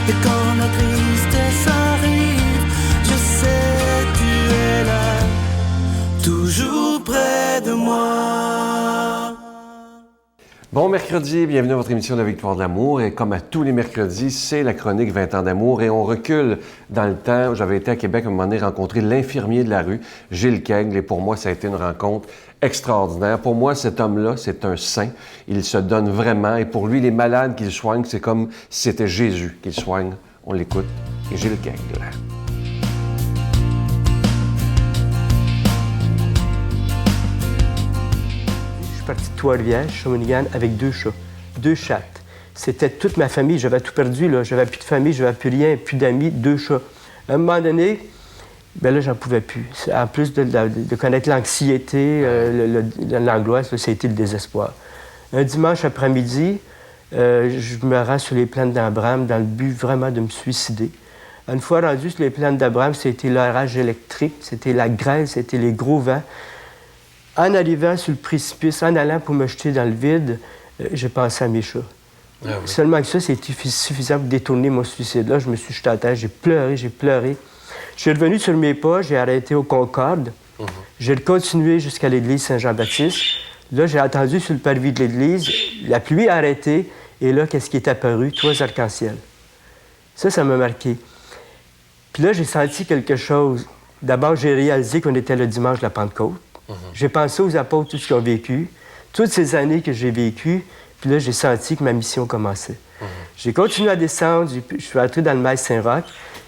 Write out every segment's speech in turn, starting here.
Et quand la tristesse arrive, je sais tu es là, toujours près de moi. Bon mercredi, bienvenue à votre émission de la Victoire de l'amour. Et comme à tous les mercredis, c'est la chronique 20 ans d'amour. Et on recule dans le temps où j'avais été à Québec à un moment donné rencontrer l'infirmier de la rue, Gilles Kegel. Et pour moi, ça a été une rencontre extraordinaire. Pour moi, cet homme-là, c'est un saint. Il se donne vraiment. Et pour lui, les malades qu'il soigne, c'est comme si c'était Jésus qu'il soigne. On l'écoute. Et Gilles Kegel. Je suis parti de Trois-Rivières, Shawinigan, avec 2 chats, 2 chattes. C'était toute ma famille, j'avais tout perdu, là. J'avais plus de famille, j'avais plus rien, plus d'amis, 2 chats. À un moment donné, ben là, j'en pouvais plus. En plus de connaître l'anxiété, l'angoisse, ça a été le désespoir. Un dimanche après-midi, je me rends sur les plaines d'Abraham dans le but vraiment de me suicider. Une fois rendu sur les plaines d'Abraham, c'était l'orage électrique, c'était la grêle, c'était les gros vents. En arrivant sur le précipice, en allant pour me jeter dans le vide, j'ai pensé à mes chats. Ah oui. Seulement que ça, c'était suffisant pour détourner mon suicide. Là, je me suis jeté à terre, j'ai pleuré. Je suis revenu sur mes pas, j'ai arrêté au Concorde. J'ai continué jusqu'à l'église Saint-Jean-Baptiste. Là, j'ai attendu sur le parvis de l'église. La pluie a arrêté. Et là, qu'est-ce qui est apparu? 3 arcs-en-ciel. Ça m'a marqué. Puis là, j'ai senti quelque chose. D'abord, j'ai réalisé qu'on était le dimanche de la Pentecôte. J'ai pensé aux apôtres, tout ce qu'ils ont vécu, toutes ces années que j'ai vécues, puis là, j'ai senti que ma mission commençait. J'ai continué à descendre, je suis entré dans le mail Saint-Roch,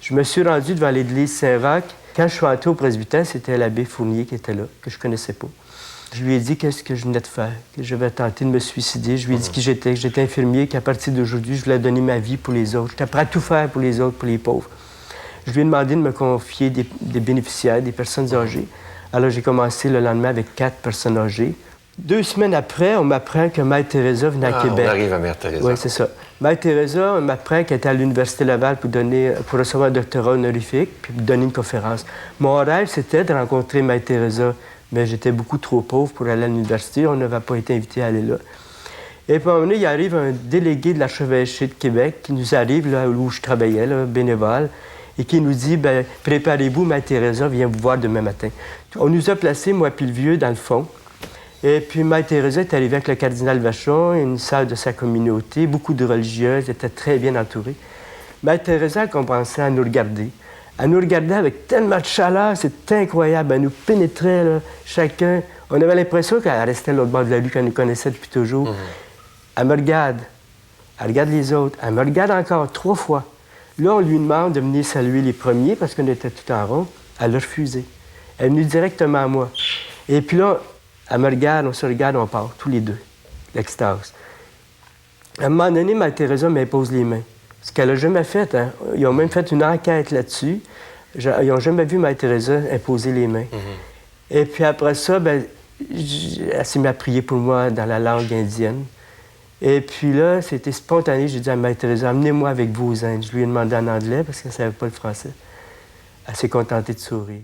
je me suis rendu devant l'église Saint-Roch. Quand je suis entré au presbytère, c'était l'abbé Fournier qui était là, que je connaissais pas. Je lui ai dit qu'est-ce que je venais de faire, que je vais tenter de me suicider. Je lui ai dit qui j'étais, que j'étais infirmier, qu'à partir d'aujourd'hui, je voulais donner ma vie pour les autres. J'étais prêt à tout faire pour les autres, pour les pauvres. Je lui ai demandé de me confier des bénéficiaires, des personnes âgées. Alors, j'ai commencé le lendemain avec 4 personnes âgées. 2 semaines après, on m'apprend que Mère Teresa venait à Québec. On arrive à Mère Teresa. Oui, c'est ça. Mère Teresa, on m'apprend qu'elle était à l'Université Laval pour recevoir un doctorat honorifique puis pour donner une conférence. Mon rêve, c'était de rencontrer Mère Teresa, mais j'étais beaucoup trop pauvre pour aller à l'université. On n'avait pas été invité à aller là. Et puis, à un moment donné, il arrive un délégué de l'archevêché de Québec qui nous arrive là où je travaillais, là, bénévole, et qui nous dit, bien, préparez-vous, Mère Teresa vient vous voir demain matin. On nous a placés, moi puis le vieux, dans le fond. Et puis Mère Teresa est arrivée avec le cardinal Vachon, une sœur de sa communauté, beaucoup de religieuses, était très bien entourée. Mère Teresa a commencé à nous regarder. Elle nous regardait avec tellement de chaleur, c'était incroyable. Elle nous pénétrait, là, chacun. On avait l'impression qu'elle restait à l'autre bord de la rue, qu'elle nous connaissait depuis toujours. Elle me regarde. Elle regarde les autres. Elle me regarde encore 3 fois. Là, on lui demande de venir saluer les premiers parce qu'on était tout en rond. Elle a refusé. Elle est venue directement à moi. Et puis là, elle me regarde, on se regarde, on part, tous les deux. L'extase. À un moment donné, Mère Teresa m'impose les mains. Ce qu'elle n'a jamais fait, hein. Ils ont même fait une enquête là-dessus. Ils n'ont jamais vu Mère Teresa imposer les mains. Et puis après ça, ben, elle s'est mise à prier pour moi dans la langue indienne. Et puis là, c'était spontané. J'ai dit à Mère Teresa, amenez-moi avec vous aux Indes. Je lui ai demandé en anglais parce qu'elle ne savait pas le français. Elle s'est contentée de sourire.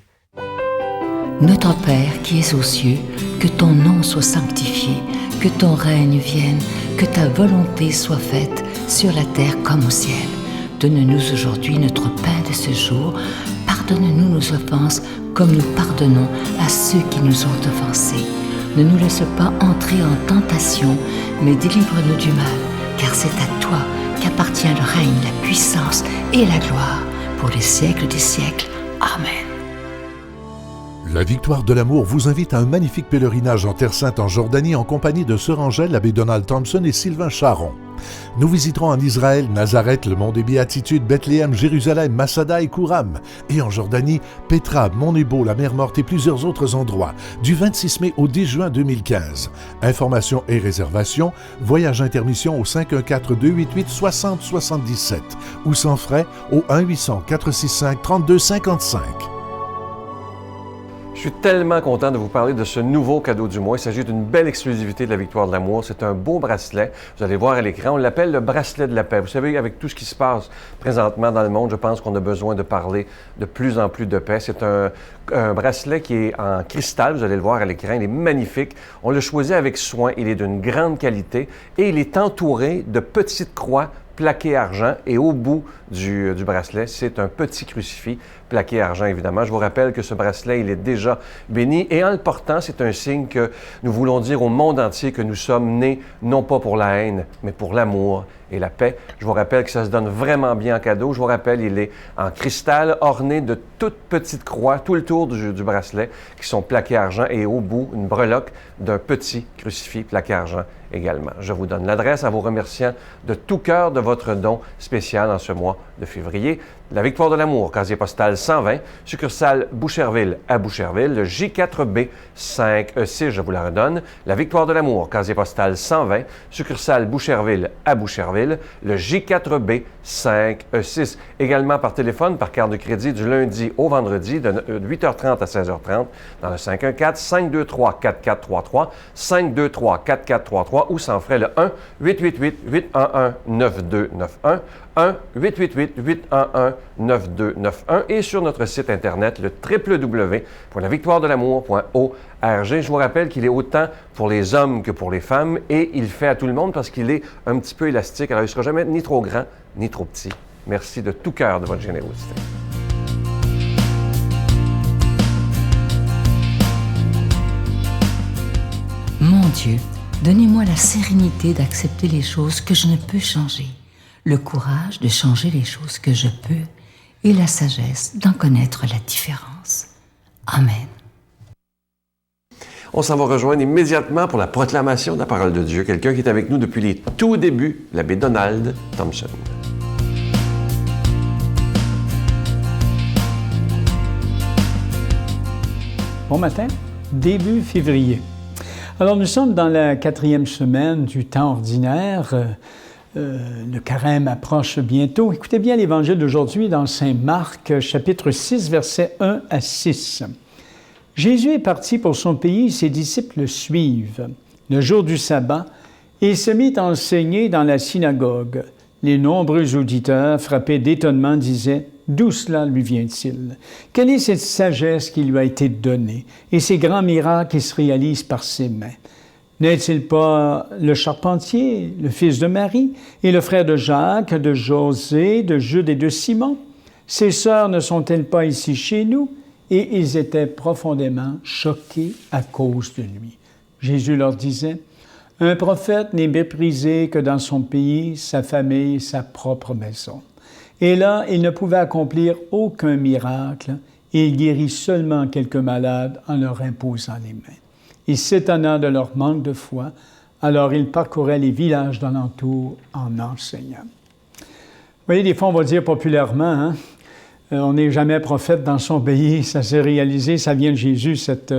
Notre Père qui es aux cieux, que ton nom soit sanctifié, que ton règne vienne, que ta volonté soit faite sur la terre comme au ciel. Donne-nous aujourd'hui notre pain de ce jour. Pardonne-nous nos offenses comme nous pardonnons à ceux qui nous ont offensés. Ne nous laisse pas entrer en tentation, mais délivre-nous du mal, car c'est à toi qu'appartient le règne, la puissance et la gloire, pour les siècles des siècles. Amen. La Victoire de l'amour vous invite à un magnifique pèlerinage en Terre Sainte en Jordanie en compagnie de Sœur Angèle, l'abbé Donald Thompson et Sylvain Charon. Nous visiterons en Israël, Nazareth, le mont des Béatitudes, Bethléem, Jérusalem, Masada et Kouram. Et en Jordanie, Petra, Mont Nebo, la mer Morte et plusieurs autres endroits, du 26 mai au 10 juin 2015. Informations et réservations, voyage intermission au 514-288-6077 ou sans frais au 1-800-465-3255. Je suis tellement content de vous parler de ce nouveau cadeau du mois. Il s'agit d'une belle exclusivité de la Victoire de l'amour. C'est un beau bracelet. Vous allez voir à l'écran. On l'appelle le bracelet de la paix. Vous savez, avec tout ce qui se passe présentement dans le monde, je pense qu'on a besoin de parler de plus en plus de paix. C'est un bracelet qui est en cristal. Vous allez le voir à l'écran. Il est magnifique. On l'a choisi avec soin. Il est d'une grande qualité et il est entouré de petites croix plaqué argent et au bout du bracelet, c'est un petit crucifix plaqué argent, évidemment. Je vous rappelle que ce bracelet, il est déjà béni et en le portant, c'est un signe que nous voulons dire au monde entier que nous sommes nés non pas pour la haine, mais pour l'amour et la paix. Je vous rappelle que ça se donne vraiment bien en cadeau. Je vous rappelle, il est en cristal orné de toutes petites croix tout le tour du bracelet qui sont plaquées argent et au bout, une breloque d'un petit crucifix plaqué argent également. Je vous donne l'adresse en vous remerciant de tout cœur de votre don spécial en ce mois de février. La Victoire de l'amour, casier postal 120, succursale Boucherville à Boucherville, le J4B 5E6, je vous la redonne. La Victoire de l'amour, casier postal 120, succursale Boucherville à Boucherville, le J4B 5E6. Également par téléphone, par carte de crédit du lundi au vendredi de 8h30 à 16h30 dans le 514-523-4433, 523-4433 ou sans frais le 1-888-811-9291, 1-888-811-9291 et sur notre site Internet, le www.lavictoiredelamour.org. Je vous rappelle qu'il est autant pour les hommes que pour les femmes et il fait à tout le monde parce qu'il est un petit peu élastique. Alors, il ne sera jamais ni trop grand ni trop petit. Merci de tout cœur de votre générosité. Mon Dieu, donnez-moi la sérénité d'accepter les choses que je ne peux changer, le courage de changer les choses que je peux et la sagesse d'en connaître la différence. Amen. On s'en va rejoindre immédiatement pour la proclamation de la parole de Dieu. Quelqu'un qui est avec nous depuis les tout débuts, l'abbé Donald Thompson. Bon matin, début février. Alors nous sommes dans la 4e semaine du temps ordinaire. Le carême approche bientôt. Écoutez bien l'Évangile d'aujourd'hui dans Saint Marc, chapitre 6, versets 1 à 6. Jésus est parti pour son pays, ses disciples le suivent. Le jour du sabbat, il se mit à enseigner dans la synagogue. Les nombreux auditeurs, frappés d'étonnement, disaient « D'où cela lui vient-il? Quelle est cette sagesse qui lui a été donnée et ces grands miracles qui se réalisent par ses mains? N'est-il pas le charpentier, le fils de Marie, et le frère de Jacques, de José, de Jude et de Simon? Ses sœurs ne sont-elles pas ici chez nous? » Et ils étaient profondément choqués à cause de lui. Jésus leur disait, « Un prophète n'est méprisé que dans son pays, sa famille, sa propre maison. » Et là, il ne pouvait accomplir aucun miracle, et il guérit seulement quelques malades en leur imposant les mains. Il s'étonna de leur manque de foi, alors il parcourait les villages d'alentour en enseignant. Vous voyez, des fois, on va dire populairement, hein? On n'est jamais prophète dans son pays, ça s'est réalisé, ça vient de Jésus, cette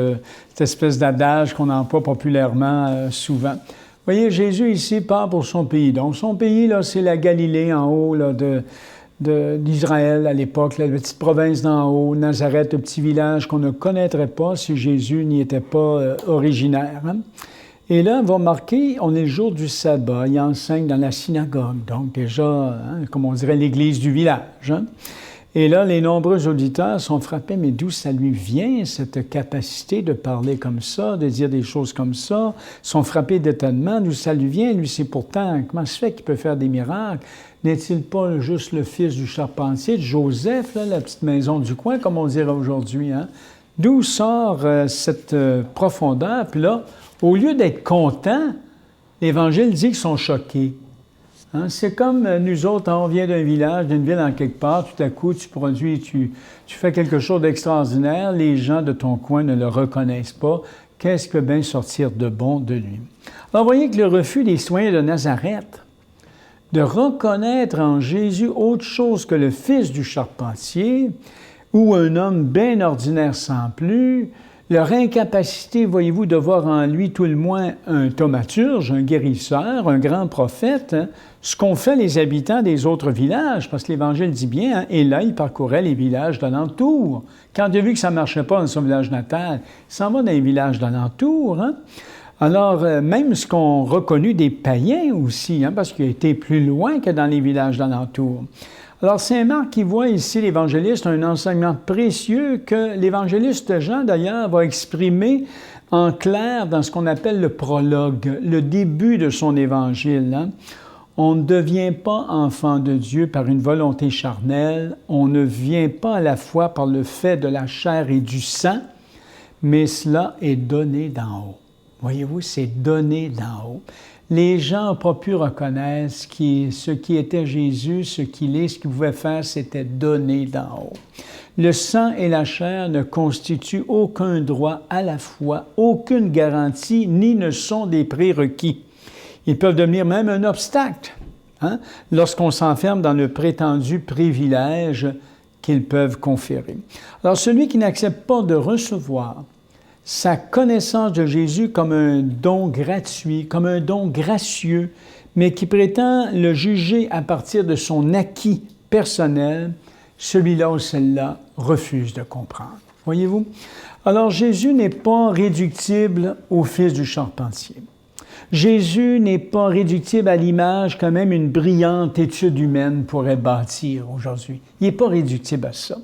espèce d'adage qu'on emploie populairement souvent. Vous voyez, Jésus ici part pour son pays. Donc, son pays, là, c'est la Galilée en haut là, d'Israël à l'époque, la petite province d'en haut, Nazareth, le petit village qu'on ne connaîtrait pas si Jésus n'y était pas originaire. Hein? Et là, on va remarquer, on est le jour du sabbat, il enseigne dans la synagogue, donc déjà, hein, comme on dirait, l'église du village. Hein? Et là, les nombreux auditeurs sont frappés, mais d'où ça lui vient, cette capacité de parler comme ça, de dire des choses comme ça? Ils sont frappés d'étonnement, d'où ça lui vient? Lui, c'est pourtant, comment se fait qu'il peut faire des miracles? N'est-il pas juste le fils du charpentier, de Joseph, là, la petite maison du coin, comme on dirait aujourd'hui? Hein? D'où sort cette profondeur? Puis là, au lieu d'être contents, l'Évangile dit qu'ils sont choqués. Hein? C'est comme nous autres, on vient d'un village, d'une ville en quelque part, tout à coup, tu produis, tu fais quelque chose d'extraordinaire, les gens de ton coin ne le reconnaissent pas. Qu'est-ce qui peut bien sortir de bon de lui? Alors, vous voyez que le refus des citoyens de Nazareth de reconnaître en Jésus autre chose que le fils du charpentier ou un homme bien ordinaire sans plus, leur incapacité, voyez-vous, de voir en lui tout le moins un thaumaturge, un guérisseur, un grand prophète, hein, ce qu'ont fait les habitants des autres villages, parce que l'Évangile dit bien, hein, et là, il parcourait les villages d'alentour. Quand il a vu que ça ne marchait pas dans son village natal, il s'en va dans les villages d'alentour. Hein. Alors, même ce qu'ont reconnu des païens aussi, hein, parce qu'il a été plus loin que dans les villages d'alentour. Alors, Saint Marc, qui voit ici l'évangéliste un enseignement précieux que l'évangéliste Jean, d'ailleurs, va exprimer en clair dans ce qu'on appelle le prologue, le début de son évangile. Hein. On ne devient pas enfant de Dieu par une volonté charnelle, on ne vient pas à la foi par le fait de la chair et du sang, mais cela est donné d'en haut. Voyez-vous, c'est donné d'en haut. Les gens n'ont pas pu reconnaître ce qui était Jésus, ce qu'il est, ce qu'il pouvait faire, c'était donné d'en haut. Le sang et la chair ne constituent aucun droit à la foi, aucune garantie, ni ne sont des prérequis. Ils peuvent devenir même un obstacle lorsqu'on s'enferme dans le prétendu privilège qu'ils peuvent conférer. Alors, celui qui n'accepte pas de recevoir sa connaissance de Jésus comme un don gratuit, comme un don gracieux, mais qui prétend le juger à partir de son acquis personnel, celui-là ou celle-là refuse de comprendre. Voyez-vous? Alors, Jésus n'est pas réductible au fils du charpentier. Jésus n'est pas réductible à l'image que même une brillante étude humaine pourrait bâtir aujourd'hui. Il n'est pas réductible à ça.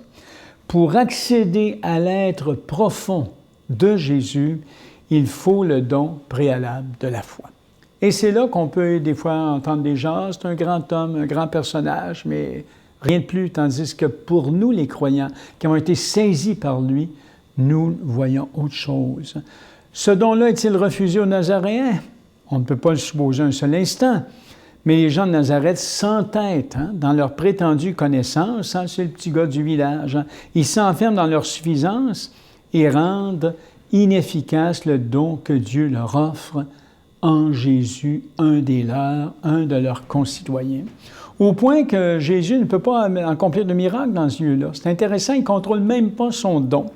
Pour accéder à l'être profond de Jésus, il faut le don préalable de la foi. Et c'est là qu'on peut des fois entendre des gens, c'est un grand homme, un grand personnage, mais rien de plus, tandis que pour nous, les croyants, qui ont été saisis par lui, nous voyons autre chose. Ce don-là est-il refusé aux Nazaréens? On ne peut pas le supposer un seul instant. Mais les gens de Nazareth s'entêtent dans leur prétendue connaissance. C'est le petit gars du village. Ils s'enferment dans leur suffisance et rendent inefficace le don que Dieu leur offre en Jésus, un des leurs, un de leurs concitoyens. Au point que Jésus ne peut pas accomplir de miracle dans ce lieu-là. C'est intéressant, il ne contrôle même pas son don.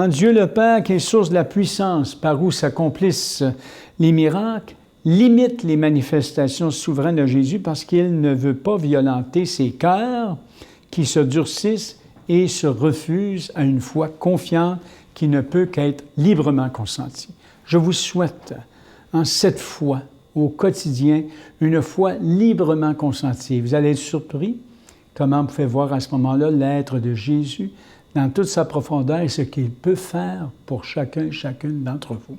Dieu le Père, qui est source de la puissance par où s'accomplissent les miracles, limite les manifestations souveraines de Jésus parce qu'il ne veut pas violenter ses cœurs qui se durcissent et se refusent à une foi confiante qui ne peut qu'être librement consentie. Je vous souhaite, cette foi au quotidien, une foi librement consentie. Vous allez être surpris comment vous pouvez voir à ce moment-là l'être de Jésus dans toute sa profondeur et ce qu'il peut faire pour chacun et chacune d'entre vous.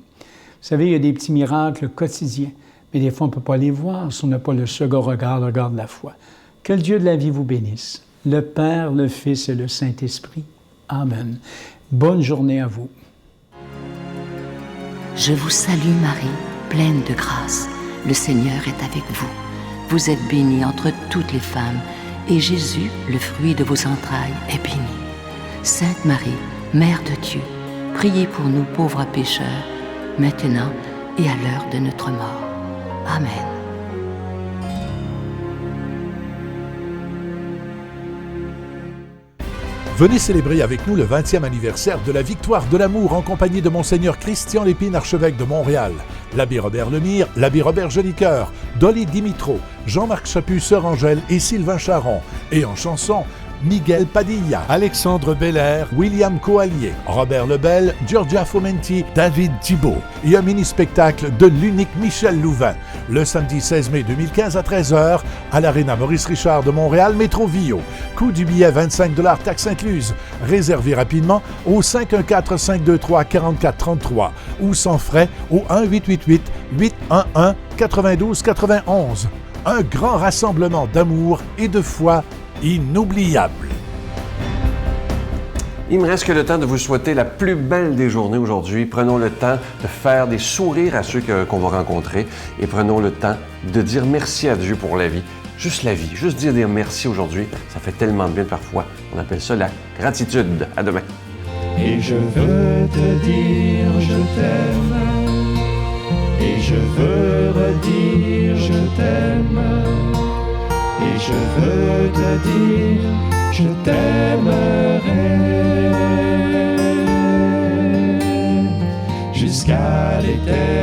Vous savez, il y a des petits miracles quotidiens, mais des fois, on ne peut pas les voir si on n'a pas le second regard, le regard de la foi. Que le Dieu de la vie vous bénisse, le Père, le Fils et le Saint-Esprit. Amen. Bonne journée à vous. Je vous salue Marie, pleine de grâce. Le Seigneur est avec vous. Vous êtes bénie entre toutes les femmes, et Jésus, le fruit de vos entrailles, est béni. Sainte Marie, Mère de Dieu, priez pour nous pauvres pécheurs, maintenant et à l'heure de notre mort. Amen. Venez célébrer avec nous le 20e anniversaire de la Victoire de l'amour en compagnie de Monseigneur Christian Lépine, archevêque de Montréal, l'abbé Robert Lemire, l'abbé Robert Jolicoeur, Dolly Dimitro, Jean-Marc Chaput, Sœur Angèle et Sylvain Charon. Et en chanson, Miguel Padilla, Alexandre Belair, William Coallier, Robert Lebel, Giorgia Fomenti, David Thibault. Et un mini-spectacle de l'unique Michel Louvain, le samedi 16 mai 2015 à 13h à l'Arena Maurice Richard de Montréal, Métro Vio. Coût du billet 25 $, taxes incluses. Réservez rapidement au 514-523-4433 ou sans frais au 1-888-811-9291. Un grand rassemblement d'amour et de foi inoubliable. Il me reste que le temps de vous souhaiter la plus belle des journées aujourd'hui. Prenons le temps de faire des sourires à ceux qu'on va rencontrer et prenons le temps de dire merci à Dieu pour la vie. Juste la vie, juste dire merci aujourd'hui, ça fait tellement de bien parfois. On appelle ça la gratitude. À demain. Et je veux te dire je t'aime. Et je veux redire je t'aime. Et je veux te dire, je t'aimerai jusqu'à l'éternité.